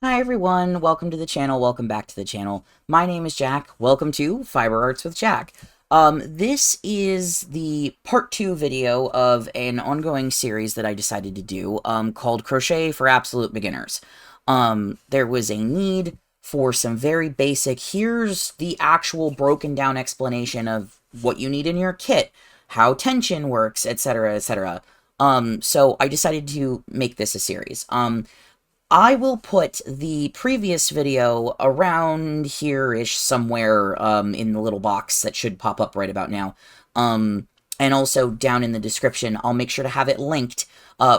Hi everyone, welcome to the channel, welcome back to the channel. My name is Jack, welcome to Fiber Arts with Jack. This is the part 2 video of an ongoing series that I decided to do, called Crochet for Absolute Beginners. There was a need for some very basic, here's the actual broken down explanation of what you need in your kit, how tension works, etc, etc. So I decided to make this a series. I will put the previous video around here-ish somewhere in the little box that should pop up right about now. And also down in the description, I'll make sure to have it linked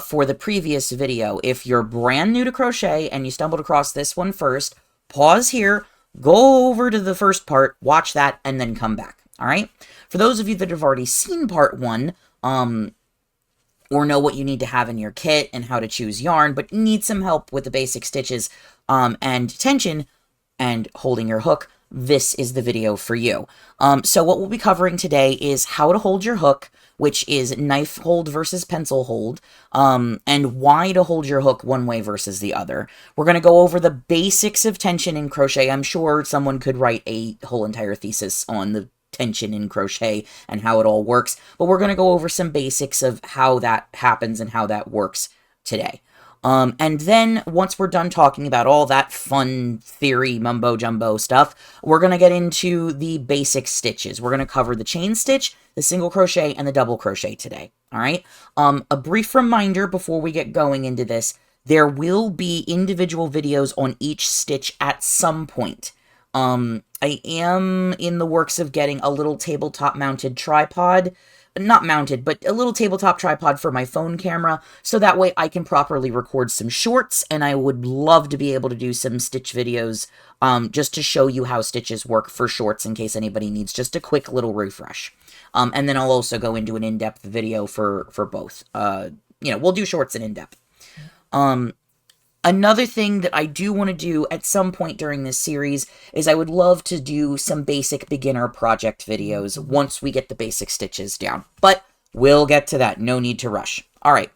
for the previous video. If you're brand new to crochet and you stumbled across this one first, pause here, go over to the first part, watch that, and then come back. All right? For those of you that have already seen part 1, or know what you need to have in your kit and how to choose yarn, but need some help with the basic stitches and tension and holding your hook, this is the video for you. So what we'll be covering today is how to hold your hook, which is knife hold versus pencil hold, and why to hold your hook one way versus the other. We're going to go over the basics of tension in crochet. I'm sure someone could write a whole entire thesis on the tension in crochet and how it all works, but we're going to go over some basics of how that happens and how that works today. And then once we're done talking about all that fun theory mumbo jumbo stuff, we're going to get into the basic stitches. We're going to cover the chain stitch, the single crochet, and the double crochet today. All right. A brief reminder before we get going into this, there will be individual videos on each stitch at some point. I am in the works of getting a little tabletop mounted tripod, not mounted, but a little tabletop tripod for my phone camera, so that way I can properly record some shorts, and I would love to be able to do some stitch videos, just to show you how stitches work for shorts in case anybody needs just a quick little refresh. And then I'll also go into an in-depth video for both. We'll do shorts and in-depth. Another thing that I do want to do at some point during this series is I would love to do some basic beginner project videos once we get the basic stitches down. But we'll get to that. No need to rush. All right.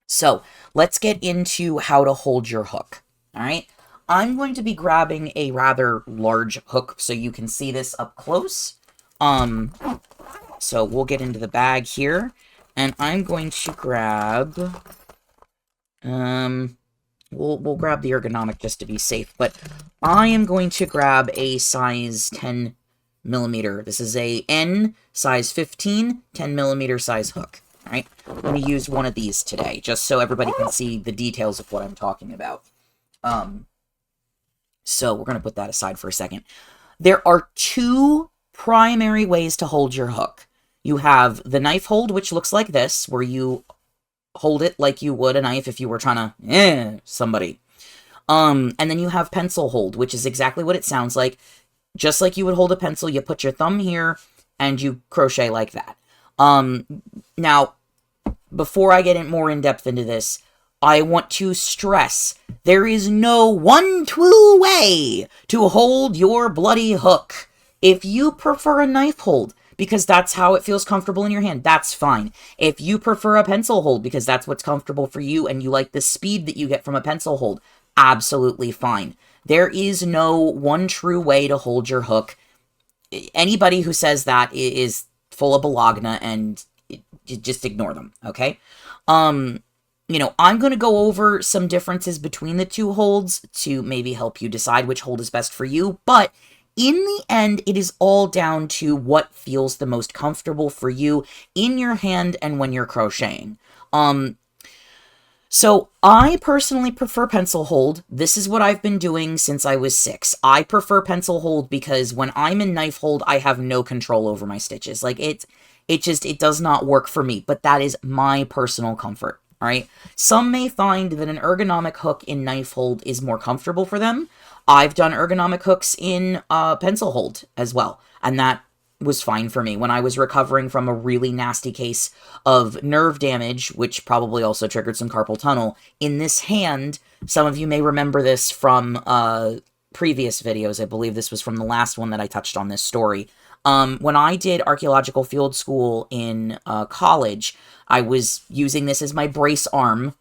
So let's get into how to hold your hook. All right. I'm going to be grabbing a rather large hook so you can see this up close. So we'll get into the bag here. And I'm going to grab... We'll grab the ergonomic just to be safe, but I am going to grab a size 10 millimeter. This is a N size 15, 10 millimeter size hook. All right, I'm going to use one of these today, just so everybody can see the details of what I'm talking about. So we're going to put that aside for a second. There are two primary ways to hold your hook. You have the knife hold, which looks like this, where you hold it like you would a knife if you were trying to somebody. And then you have pencil hold, which is exactly what it sounds like. Just like you would hold a pencil, you put your thumb here and you crochet like that. Now, before I get more in depth into this, I want to stress there is no one true way to hold your bloody hook. If you prefer a knife hold, because that's how it feels comfortable in your hand, that's fine. If you prefer a pencil hold because that's what's comfortable for you and you like the speed that you get from a pencil hold, absolutely fine. There is no one true way to hold your hook. Anybody who says that is full of balagna, and just ignore them, okay? I'm going to go over some differences between the two holds to maybe help you decide which hold is best for you, but in the end, it is all down to what feels the most comfortable for you in your hand and when you're crocheting. So I personally prefer pencil hold. This is what I've been doing since I was 6. I prefer pencil hold because when I'm in knife hold, I have no control over my stitches. Like it does not work for me, but that is my personal comfort. All right. Some may find that an ergonomic hook in knife hold is more comfortable for them. I've done ergonomic hooks in pencil hold as well, and that was fine for me when I was recovering from a really nasty case of nerve damage, which probably also triggered some carpal tunnel in this hand. Some of you may remember this from previous videos. I believe this was from the last one that I touched on this story. When I did archaeological field school in college, I was using this as my brace arm,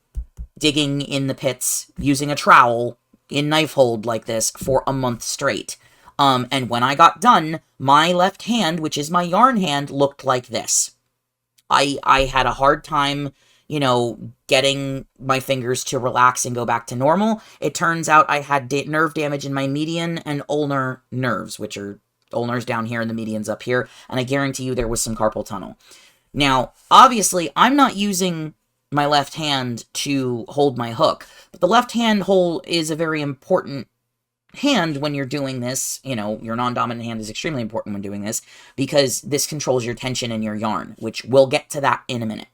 digging in the pits, using a trowel, in knife hold like this for a month straight. And when I got done, my left hand, which is my yarn hand, looked like this. I had a hard time, you know, getting my fingers to relax and go back to normal. It turns out I had nerve damage in my median and ulnar nerves, which are ulnar's down here and the median's up here, and I guarantee you there was some carpal tunnel. Now, obviously, I'm not using my left hand to hold my hook, but the left hand hold is a very important hand when you're doing this. You know, your non-dominant hand is extremely important when doing this, because this controls your tension in your yarn, which we'll get to that in a minute.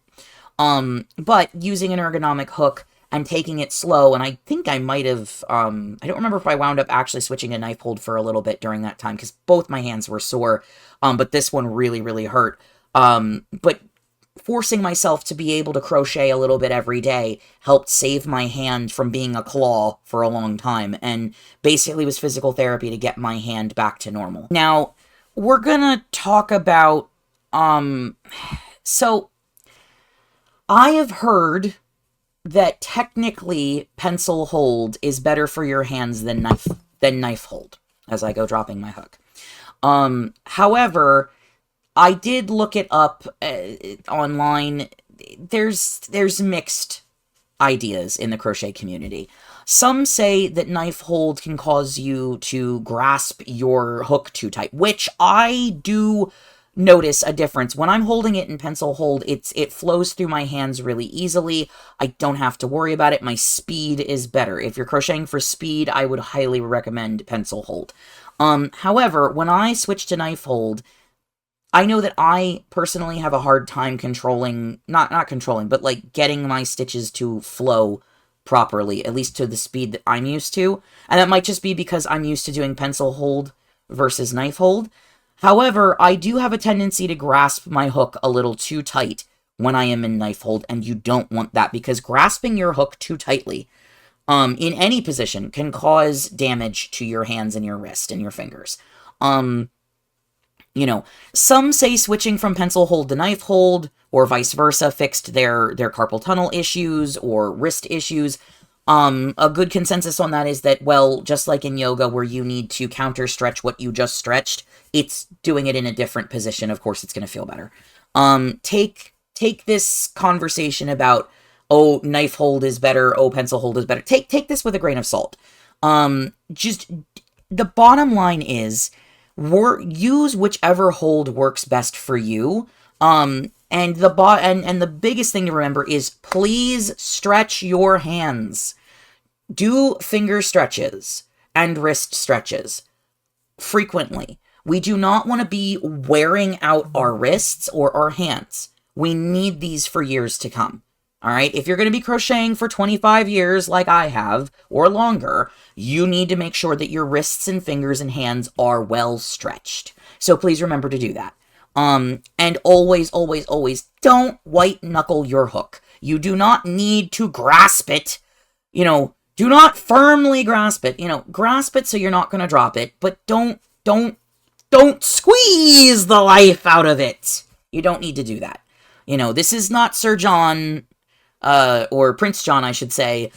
But using an ergonomic hook and taking it slow, and I think I might have, I don't remember if I wound up actually switching to knife hold for a little bit during that time, because both my hands were sore, but this one really, really hurt. But forcing myself to be able to crochet a little bit every day helped save my hand from being a claw for a long time, and basically was physical therapy to get my hand back to normal. Now, we're gonna talk about, so I have heard that technically pencil hold is better for your hands than knife hold, as I go dropping my hook. However, I did look it up online. There's mixed ideas in the crochet community. Some say that knife hold can cause you to grasp your hook too tight, which I do notice a difference. When I'm holding it in pencil hold, it flows through my hands really easily. I don't have to worry about it. My speed is better. If you're crocheting for speed, I would highly recommend pencil hold. However, when I switch to knife hold, I know that I personally have a hard time controlling, not controlling, but like getting my stitches to flow properly, at least to the speed that I'm used to. And that might just be because I'm used to doing pencil hold versus knife hold. However, I do have a tendency to grasp my hook a little too tight when I am in knife hold, and you don't want that, because grasping your hook too tightly in any position can cause damage to your hands and your wrist and your fingers. You know, some say switching from pencil hold to knife hold, or vice versa, fixed their carpal tunnel issues or wrist issues. A good consensus on that is that, well, just like in yoga where you need to counter stretch what you just stretched, it's doing it in a different position. Of course, it's going to feel better. Take this conversation about, oh, knife hold is better, oh, pencil hold is better. Take this with a grain of salt. Just the bottom line is, use whichever hold works best for you. And the biggest thing to remember is, please stretch your hands. Do finger stretches and wrist stretches frequently. We do not want to be wearing out our wrists or our hands. We need these for years to come. All right, if you're going to be crocheting for 25 years like I have, or longer, you need to make sure that your wrists and fingers and hands are well stretched. So please remember to do that. And always, always, always don't white knuckle your hook. You do not need to grasp it. You know, do not firmly grasp it. You know, grasp it so you're not going to drop it, but don't squeeze the life out of it. You don't need to do that. You know, this is not Sir John, or Prince John, I should say,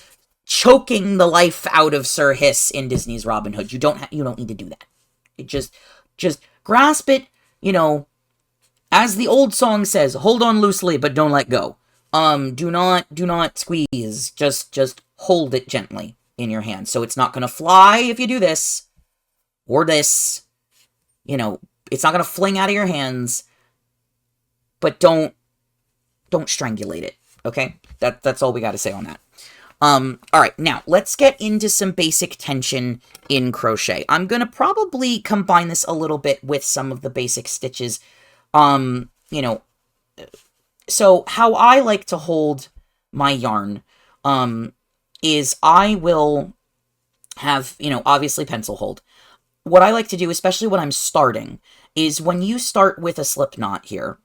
choking the life out of Sir Hiss in Disney's Robin Hood. You don't need to do that. It just grasp it, you know, as the old song says, hold on loosely, but don't let go. Do not squeeze. Just hold it gently in your hand. So it's not going to fly if you do this, or this. You know, it's not going to fling out of your hands, but don't strangulate it. Okay? That's all we got to say on that. Alright, now, let's get into some basic tension in crochet. I'm gonna probably combine this a little bit with some of the basic stitches. You know, so how I like to hold my yarn, is I will have, you know, obviously pencil hold. What I like to do, especially when I'm starting, is when you start with a slip knot here,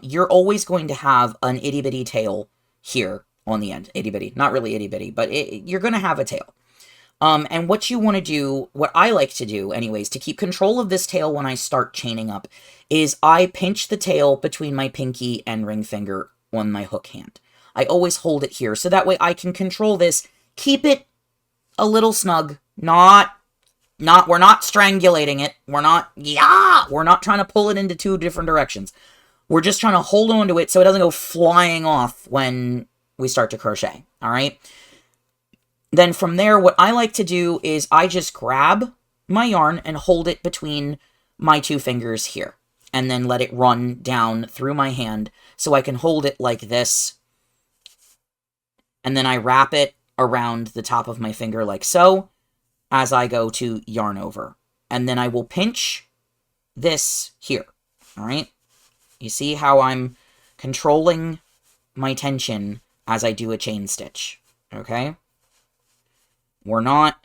you're always going to have an itty-bitty tail here on the end. Itty-bitty. Not really itty-bitty, but you're going to have a tail. And what you want to do, what I like to do anyways, to keep control of this tail when I start chaining up, is I pinch the tail between my pinky and ring finger on my hook hand. I always hold it here, so that way I can control this, keep it a little snug. We're not strangulating it. We're not trying to pull it into two different directions. We're just trying to hold on to it so it doesn't go flying off when we start to crochet, all right? Then from there, what I like to do is I just grab my yarn and hold it between my two fingers here, and then let it run down through my hand so I can hold it like this, and then I wrap it around the top of my finger like so as I go to yarn over. And then I will pinch this here, all right? You see how I'm controlling my tension as I do a chain stitch, okay? We're not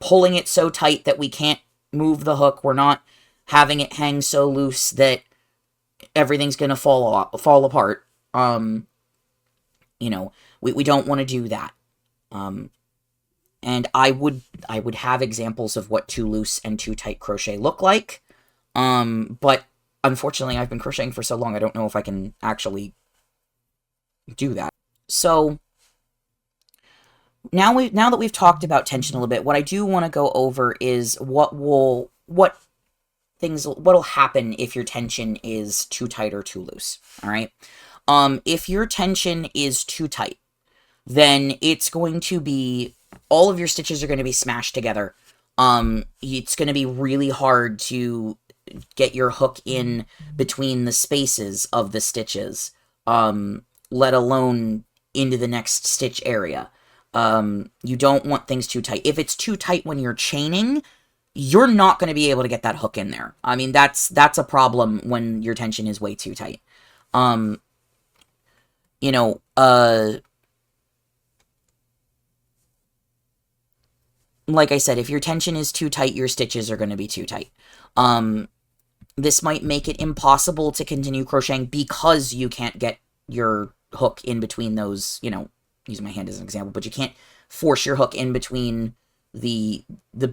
pulling it so tight that we can't move the hook. We're not having it hang so loose that everything's going to fall apart. You know, we don't want to do that. And I would have examples of what too loose and too tight crochet look like. But unfortunately, I've been crocheting for so long, I don't know if I can actually do that. So now that we've talked about tension a little bit, what I do want to go over is what'll happen if your tension is too tight or too loose. All right. If your tension is too tight, then it's going to be, all of your stitches are going to be smashed together. It's going to be really hard to get your hook in between the spaces of the stitches, let alone into the next stitch area. You don't want things too tight. If it's too tight when you're chaining, you're not going to be able to get that hook in there. I mean, that's a problem when your tension is way too tight. You know, like I said, if your tension is too tight, your stitches are going to be too tight. This might make it impossible to continue crocheting because you can't get your hook in between those, you know, using my hand as an example, but you can't force your hook in between the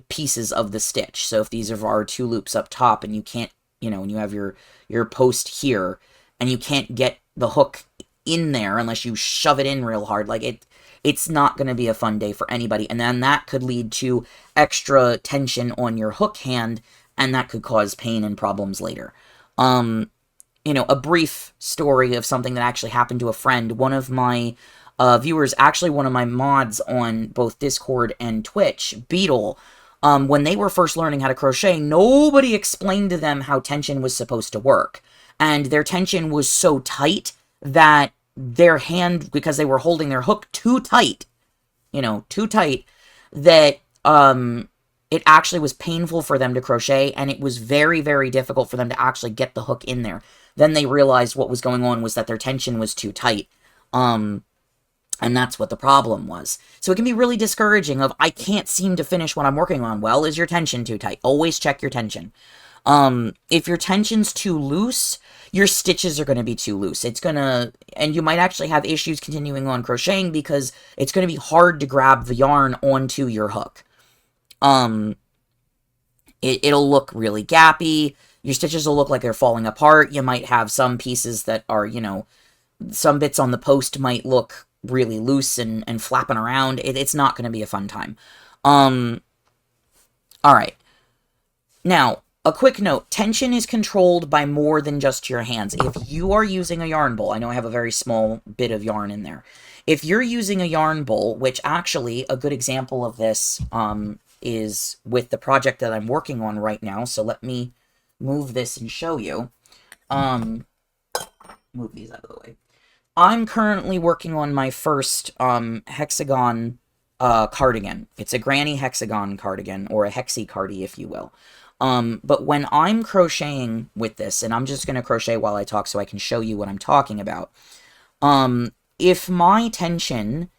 pieces of the stitch. So if these are our two loops up top and you can't, you know, and you have your post here and you can't get the hook in there unless you shove it in real hard, like it's not going to be a fun day for anybody. And then that could lead to extra tension on your hook hand, and that could cause pain and problems later. You know, a brief story of something that actually happened to a friend. One of my viewers, actually one of my mods on both Discord and Twitch, Beetle, when they were first learning how to crochet, nobody explained to them how tension was supposed to work. And their tension was so tight that their hand, because they were holding their hook too tight, you know, too tight, that it actually was painful for them to crochet, and it was very, very difficult for them to actually get the hook in there. Then they realized what was going on was that their tension was too tight. And that's what the problem was. So it can be really discouraging of, I can't seem to finish what I'm working on. Well, is your tension too tight? Always check your tension. If your tension's too loose, your stitches are going to be too loose. And you might actually have issues continuing on crocheting because it's going to be hard to grab the yarn onto your hook. It'll look really gappy. Your stitches will look like they're falling apart. You might have some pieces that are, you know, some bits on the post might look really loose and flapping around. It's not going to be a fun time. All right. Now, a quick note, tension is controlled by more than just your hands. If you are using a yarn bowl, I know I have a very small bit of yarn in there. If you're using a yarn bowl, which actually a good example of this is with the project that I'm working on right now, so let me move this and show you. Move these out of the way. I'm currently working on my first hexagon cardigan. It's a granny hexagon cardigan, or a hexi cardi, if you will. But when I'm crocheting with this, and I'm just going to crochet while I talk so I can show you what I'm talking about. If my tension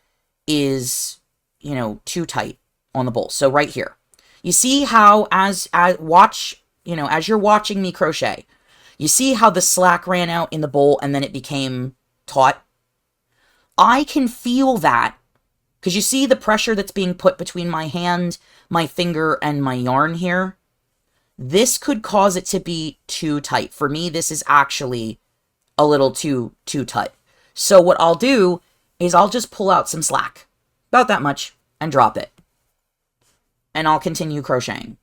is, you know, too tight on the bowl, so right here, you see how as you're watching me crochet, you see how the slack ran out in the bowl and then it became taut? I can feel that because you see the pressure that's being put between my hand, my finger, and my yarn here. This could cause it to be too tight. For me, this is actually a little too tight. So what I'll do is I'll just pull out some slack. About that much. and drop it. And I'll continue crocheting.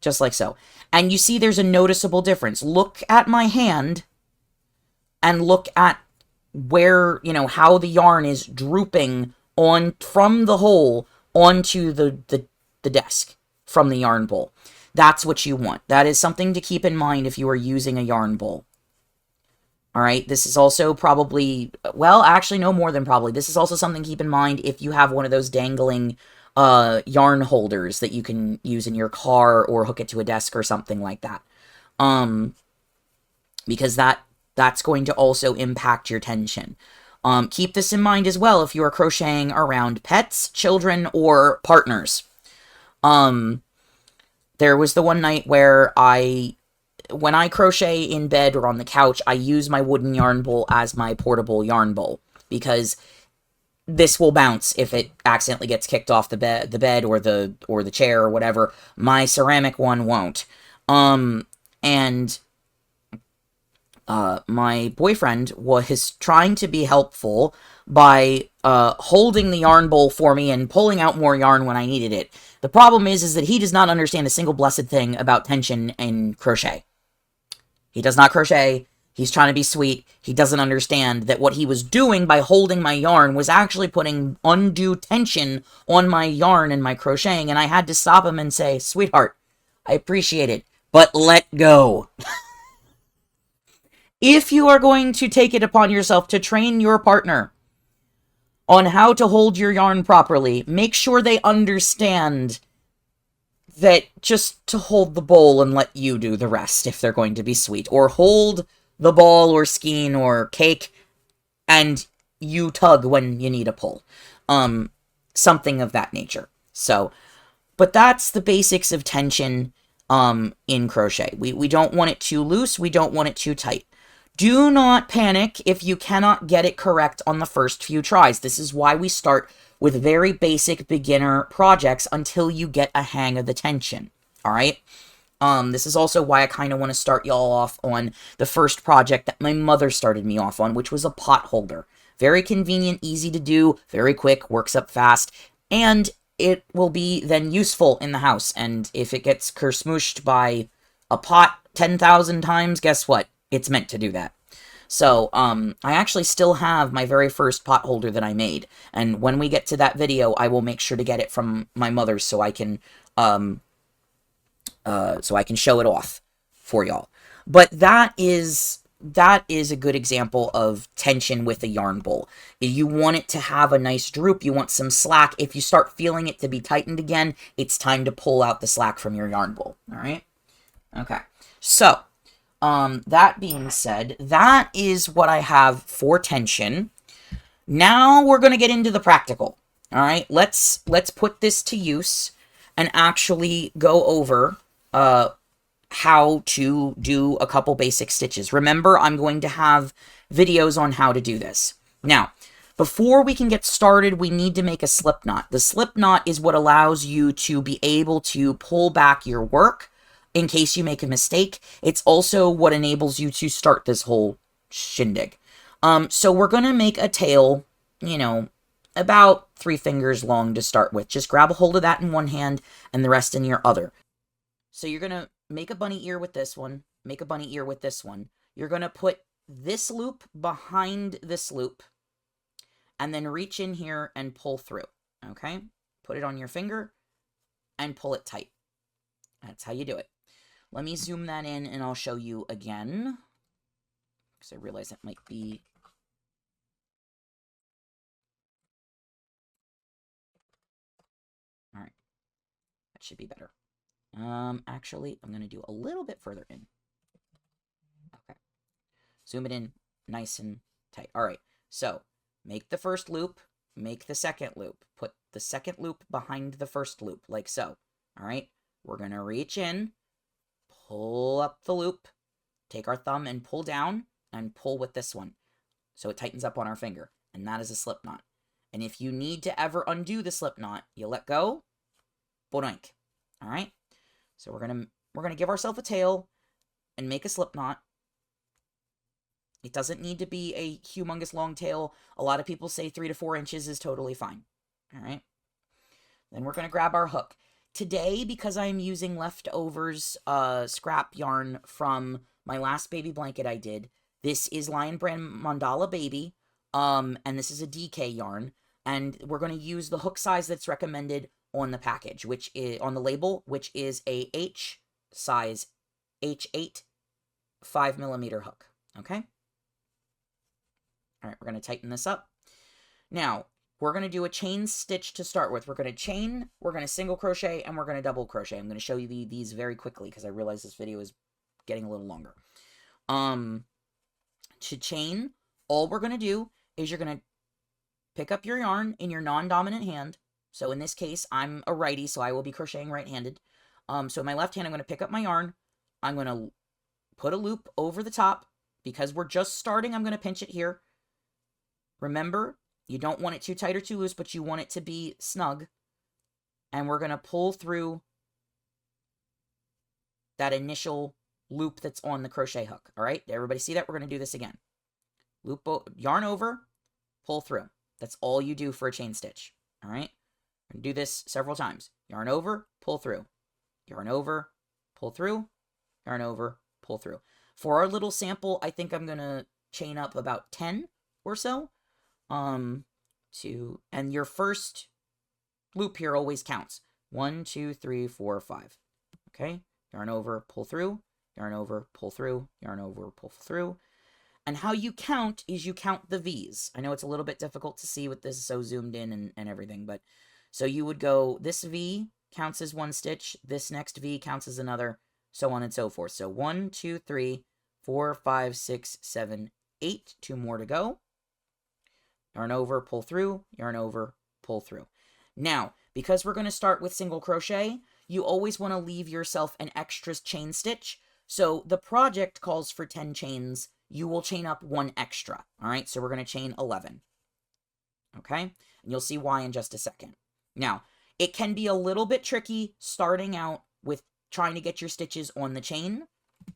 Just like so. And you see there's a noticeable difference. Look at my hand and look at where, you know, how the yarn is drooping on from the hole onto the desk from the yarn bowl. That's what you want. That is something to keep in mind if you are using a yarn bowl. All right, this is also probably, well, actually, no more than probably. This is also something to keep in mind if you have one of those dangling yarn holders that you can use in your car or hook it to a desk or something like that. Because that's going to also impact your tension. Keep this in mind as well if you are crocheting around pets, children, or partners. There was the one night where when I crochet in bed or on the couch, I use my wooden yarn bowl as my portable yarn bowl, because this will bounce if it accidentally gets kicked off the bed or the chair or whatever. My ceramic one won't. And my boyfriend was trying to be helpful by holding the yarn bowl for me and pulling out more yarn when I needed it. The problem is that he does not understand a single blessed thing about tension in crochet. He does not crochet. He's trying to be sweet. He doesn't understand that what he was doing by holding my yarn was actually putting undue tension on my yarn and my crocheting, and I had to stop him and say, "Sweetheart, I appreciate it, but let go." If you are going to take it upon yourself to train your partner on how to hold your yarn properly, make sure they understand that just to hold the bowl and let you do the rest if they're going to be sweet. Or hold the ball or skein or cake and you tug when you need a pull. Something of that nature. So, but that's the basics of tension in crochet. We don't want it too loose. We don't want it too tight. Do not panic if you cannot get it correct on the first few tries. This is why we start with very basic beginner projects until you get a hang of the tension. All right? This is also why I kind of want to start y'all off on the first project that my mother started me off on, which was a pot holder. Very convenient, easy to do, very quick, works up fast, and it will be then useful in the house. And if it gets kersmooshed by a pot 10,000 times, guess what? It's meant to do that. So, I actually still have my very first pot holder that I made, and when we get to that video, I will make sure to get it from my mother so I can show it off for y'all. But that is a good example of tension with a yarn bowl. You want it to have a nice droop, you want some slack. If you start feeling it to be tightened again, it's time to pull out the slack from your yarn bowl, all right? Okay, so that being said, that is what I have for tension. Now we're going to get into the practical. All right, let's put this to use and actually go over how to do a couple basic stitches. Remember, I'm going to have videos on how to do this. Now, before we can get started, we need to make a slip knot. The slip knot is what allows you to be able to pull back your work in case you make a mistake. It's also what enables you to start this whole shindig. So we're going to make a tail, you know, about 3 fingers long to start with. Just grab a hold of that in one hand and the rest in your other. So you're going to make a bunny ear with this one, make a bunny ear with this one. You're going to put this loop behind this loop and then reach in here and pull through, okay? Put it on your finger and pull it tight. That's how you do it. Let me zoom that in and I'll show you again, because I realize it might be... All right, that should be better. Actually, I'm going to do a little bit further in. Okay. Zoom it in nice and tight. All right, so make the first loop, make the second loop. Put the second loop behind the first loop, like so. All right, we're going to reach in, pull up the loop, take our thumb and pull down, and pull with this one. So it tightens up on our finger, and that is a slip knot. And if you need to ever undo the slip knot, you let go, boink. All right? So we're gonna give ourselves a tail and make a slip knot. It doesn't need to be a humongous long tail. A lot of people say 3 to 4 inches is totally fine. All right. Then we're going to grab our hook. Today, because I'm using leftovers scrap yarn from my last baby blanket I did, this is Lion Brand Mandala Baby, and this is a DK yarn, and we're going to use the hook size that's recommended on the package, which is on the label, which is a H size H8 5mm hook. Okay. All right, we're going to tighten this up. Now, we're going to do a chain stitch to start with. We're going to chain, we're going to single crochet, and we're going to double crochet. I'm going to show you these very quickly because I realize this video is getting a little longer. To chain, all we're going to do is you're going to pick up your yarn in your non-dominant hand. So in this case, I'm a righty, so I will be crocheting right-handed. So in my left hand, I'm going to pick up my yarn. I'm going to put a loop over the top. Because we're just starting, I'm going to pinch it here. Remember, you don't want it too tight or too loose, but you want it to be snug. And we're going to pull through that initial loop that's on the crochet hook. All right, everybody see that? We're going to do this again. Loop, yarn over, pull through. That's all you do for a chain stitch. All right, we're going to do this several times. Yarn over, pull through. Yarn over, pull through. Yarn over, pull through. For our little sample, I think I'm going to chain up about 10 or so. And your first loop here always counts. 1, 2, 3, 4, 5. Okay? Yarn over, pull through. Yarn over, pull through. Yarn over, pull through. And how you count is you count the V's. I know it's a little bit difficult to see with this so zoomed in and everything, but so you would go, this V counts as one stitch, this next V counts as another, so on and so forth. So 1, 2, 3, 4, 5, 6, 7, 8. 2 more to go. Yarn over, pull through, yarn over, pull through. Now, because we're going to start with single crochet, you always want to leave yourself an extra chain stitch. So the project calls for 10 chains. You will chain up 1 extra. All right, so we're going to chain 11. Okay, and you'll see why in just a second. Now, it can be a little bit tricky starting out with trying to get your stitches on the chain.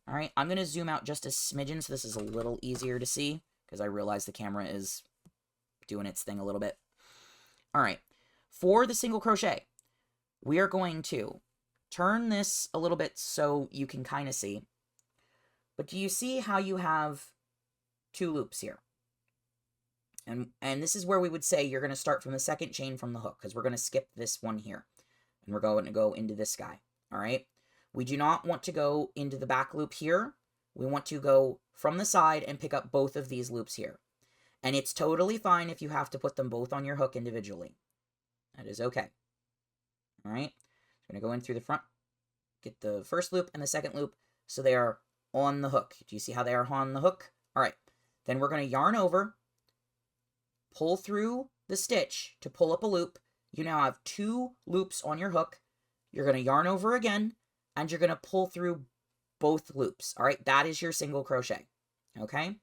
All right, I'm going to zoom out just a smidgen so this is a little easier to see because I realize the camera is doing its thing a little bit. All right, for the single crochet, we are going to turn this a little bit so you can kind of see. But do you see how you have 2 loops here? And this is where we would say you're going to start from the second chain from the hook because we're going to skip this one here. And we're going to go into this guy. All right? We do not want to go into the back loop here. We want to go from the side and pick up both of these loops here. And it's totally fine if you have to put them both on your hook individually. That is okay. All right? I'm going to go in through the front, get the first loop and the second loop so they are on the hook. Do you see how they are on the hook? All right. Then we're going to yarn over, pull through the stitch to pull up a loop. You now have 2 loops on your hook. You're going to yarn over again, and you're going to pull through both loops. All right? That is your single crochet. Okay?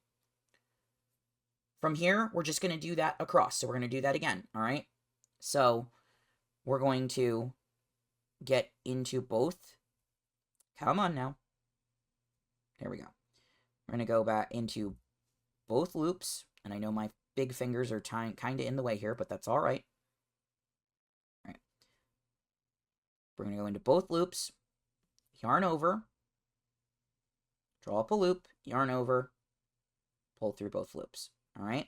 From here, we're just going to do that across. So we're going to do that again. All right? So we're going to get into both. Come on now. There we go. We're going to go back into both loops. And I know my big fingers are kind of in the way here, but that's all right. All right. We're going to go into both loops, yarn over, draw up a loop, yarn over, pull through both loops. All right.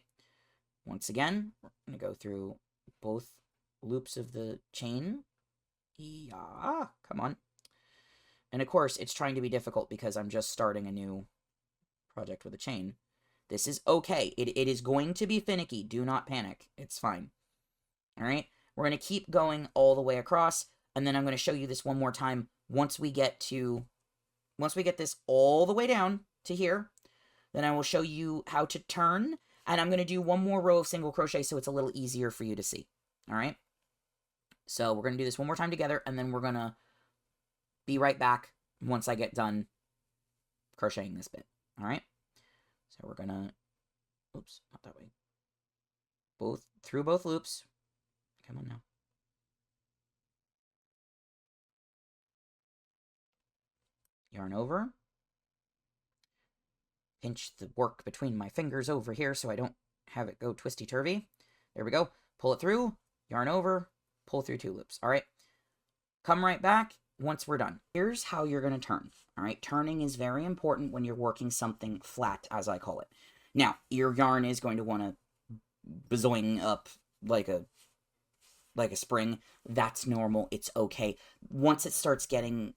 Once again, we're going to go through both loops of the chain. Yeah, come on. And of course, it's trying to be difficult because I'm just starting a new project with a chain. This is okay. It is going to be finicky. Do not panic. It's fine. All right? We're going to keep going all the way across, and then I'm going to show you this one more time once we get this all the way down to here. Then I will show you how to turn, and I'm going to do one more row of single crochet so it's a little easier for you to see. All right? So we're going to do this one more time together, and then we're going to be right back once I get done crocheting this bit. All right? So we're going to, oops, not that way. Through both loops. Come on now. Yarn over. Pinch the work between my fingers over here so I don't have it go twisty-turvy. There we go. Pull it through. yarn over, pull through 2 loops. All right, come right back once we're done. Here's how you're going to turn. All right, turning is very important when you're working something flat, as I call it. Now, your yarn is going to want to bazoing up like a spring. That's normal. It's okay. Once it starts getting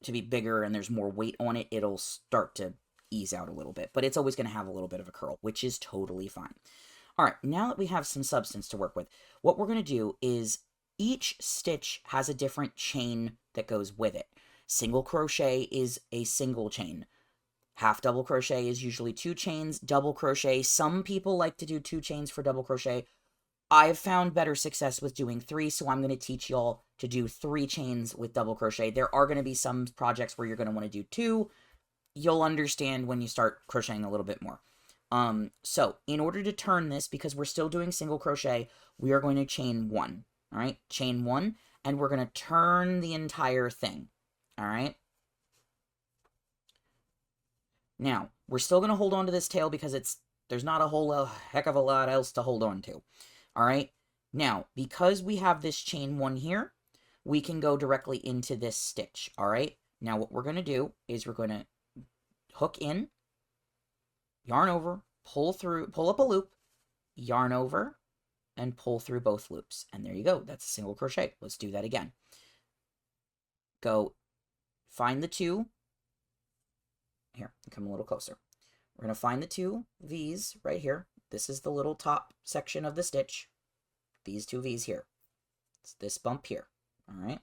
to be bigger and there's more weight on it, it'll start to ease out a little bit. But it's always going to have a little bit of a curl, which is totally fine. All right, now that we have some substance to work with, what we're going to do is each stitch has a different chain that goes with it. Single crochet is a single chain. Half double crochet is usually 2 chains. Double crochet, some people like to do 2 chains for double crochet. I've found better success with doing 3, so I'm going to teach y'all to do 3 chains with double crochet. There are going to be some projects where you're going to want to do 2. You'll understand when you start crocheting a little bit more. So in order to turn this, because we're still doing single crochet, we are going to chain 1. All right, chain 1, and we're going to turn the entire thing. All right. Now, we're still going to hold on to this tail because there's not a whole heck of a lot else to hold on to. All right. Now, because we have this chain 1 here, we can go directly into this stitch. All right. Now, what we're going to do is we're going to hook in, yarn over, pull up a loop, yarn over, and pull through both loops. And there you go. That's a single crochet. Let's do that again. Go find the 2. Here, come a little closer. We're going to find the 2 V's right here. This is the little top section of the stitch. These 2 V's here. It's this bump here. All right.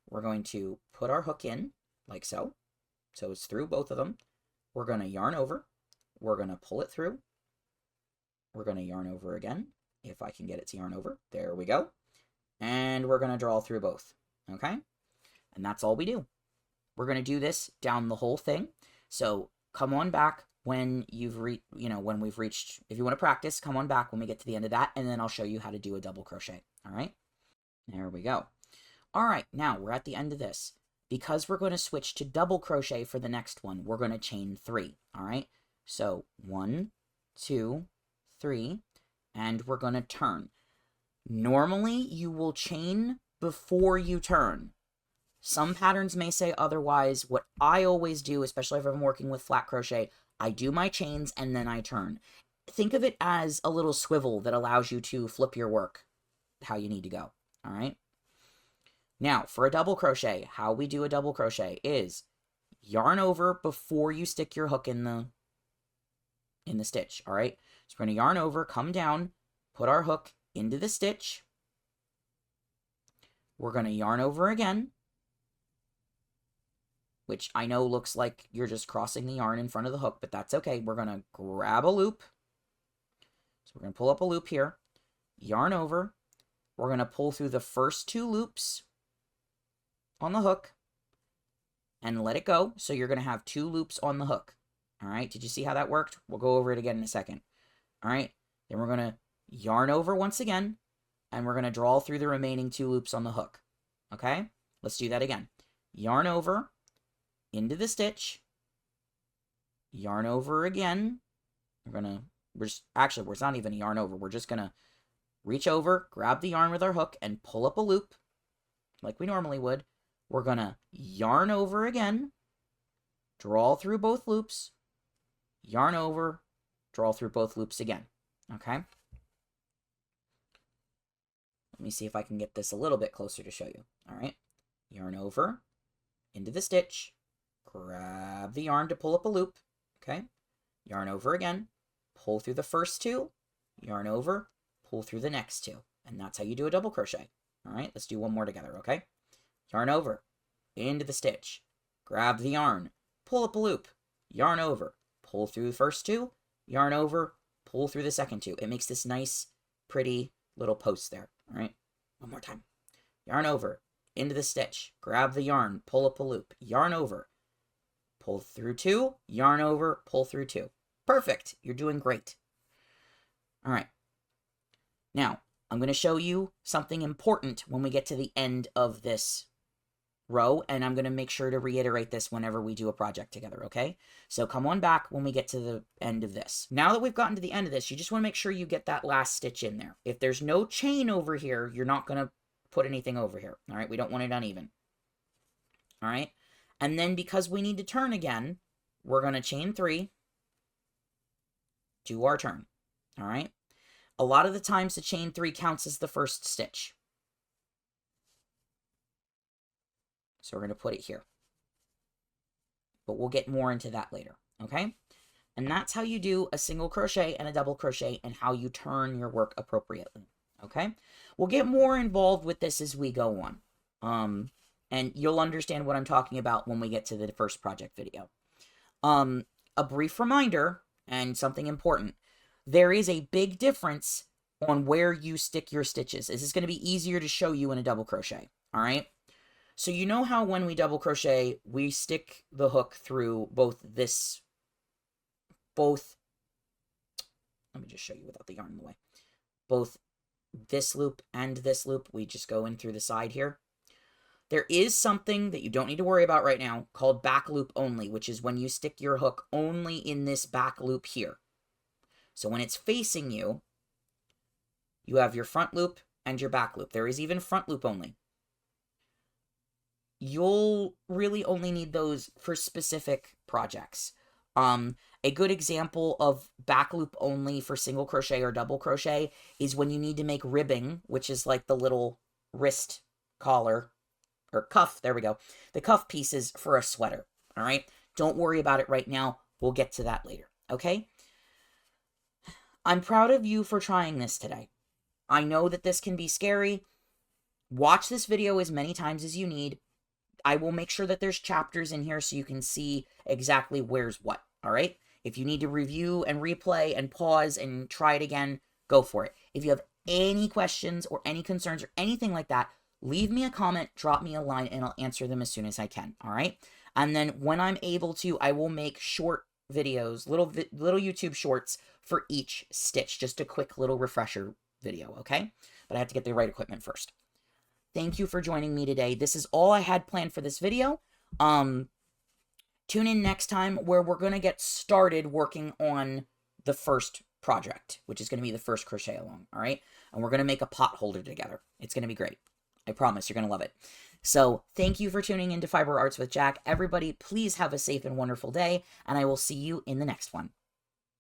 We're going to put our hook in like so. So it's through both of them. We're going to yarn over. We're going to pull it through. We're going to yarn over again. If I can get it to yarn over. There we go. And we're going to draw through both. Okay. And that's all we do. We're going to do this down the whole thing. So come on back when when we've reached, if you want to practice, come on back when we get to the end of that, and then I'll show you how to do a double crochet. All right. There we go. All right. Now we're at the end of this. Because we're going to switch to double crochet for the next one, we're going to chain 3. All right. So 1, 2, 3, and we're going to turn. Normally, you will chain before you turn. Some patterns may say otherwise. What I always do, especially if I'm working with flat crochet, I do my chains and then I turn. Think of it as a little swivel that allows you to flip your work how you need to go. All right. Now, for a double crochet, how we do a double crochet is yarn over before you stick your hook in the stitch. All right. So we're going to yarn over, come down, put our hook into the stitch. We're going to yarn over again, which I know looks like you're just crossing the yarn in front of the hook, but that's okay. We're going to grab a loop. So we're going to pull up a loop here, yarn over. We're going to pull through the first 2 loops on the hook and let it go. So you're going to have 2 loops on the hook. All right. Did you see how that worked? We'll go over it again in a second. All right. Then we're going to yarn over once again, and we're going to draw through the remaining 2 loops on the hook. Okay. Let's do that again. Yarn over into the stitch, yarn over again. It's not even a yarn over. We're just going to reach over, grab the yarn with our hook, and pull up a loop like we normally would. We're going to yarn over again, draw through both loops, yarn over, draw through both loops again. Okay? Let me see if I can get this a little bit closer to show you. All right? Yarn over into the stitch, grab the yarn to pull up a loop. Okay? Yarn over again, pull through the first 2, yarn over, pull through the next 2. And that's how you do a double crochet. All right? Let's do one more together, okay? Yarn over into the stitch, grab the yarn, pull up a loop, yarn over, pull through the first 2, yarn over, pull through the second 2. It makes this nice, pretty little post there. All right? One more time. Yarn over into the stitch, grab the yarn, pull up a loop, yarn over, pull through 2, yarn over, pull through 2. Perfect. You're doing great. All right. Now, I'm going to show you something important when we get to the end of this row, and I'm going to make sure to reiterate this whenever we do a project together, okay? So come on back when we get to the end of this. Now that we've gotten to the end of this, you just want to make sure you get that last stitch in there. If there's no chain over here, you're not going to put anything over here, all right? We don't want it uneven, all right? And then because we need to turn again, we're going to chain 3, do our turn, all right? A lot of the times the chain 3 counts as the first stitch. So we're going to put it here. But we'll get more into that later, okay? And that's how you do a single crochet and a double crochet and how you turn your work appropriately, okay? We'll get more involved with this as we go on. And you'll understand what I'm talking about when we get to the first project video. A brief reminder, and something important, there is a big difference on where you stick your stitches. This is going to be easier to show you in a double crochet, all right? So you know how when we double crochet, we stick the hook through both, let me just show you without the yarn in the way, both this loop and this loop, we just go in through the side here. There is something that you don't need to worry about right now called back loop only, which is when you stick your hook only in this back loop here. So when it's facing you, you have your front loop and your back loop. There is even front loop only. You'll really only need those for specific projects. A good example of back loop only for single crochet or double crochet is when you need to make ribbing, which is like the little wrist collar or cuff. There we go. The cuff pieces for a sweater. All right. Don't worry about it right now. We'll get to that later. Okay. I'm proud of you for trying this today. I know that this can be scary. Watch this video as many times as you need. I will make sure that there's chapters in here so you can see exactly where's what, all right? If you need to review and replay and pause and try it again, go for it. If you have any questions or any concerns or anything like that, leave me a comment, drop me a line, and I'll answer them as soon as I can, all right? And then when I'm able to, I will make short videos, little YouTube shorts for each stitch, just a quick little refresher video, okay? But I have to get the right equipment first. Thank you for joining me today. This is all I had planned for this video. Tune in next time where we're going to get started working on the first project, which is going to be the first crochet along, all right? And we're going to make a pot holder together. It's going to be great. I promise you're going to love it. So thank you for tuning into Fiber Arts with Jack. Everybody, please have a safe and wonderful day, and I will see you in the next one.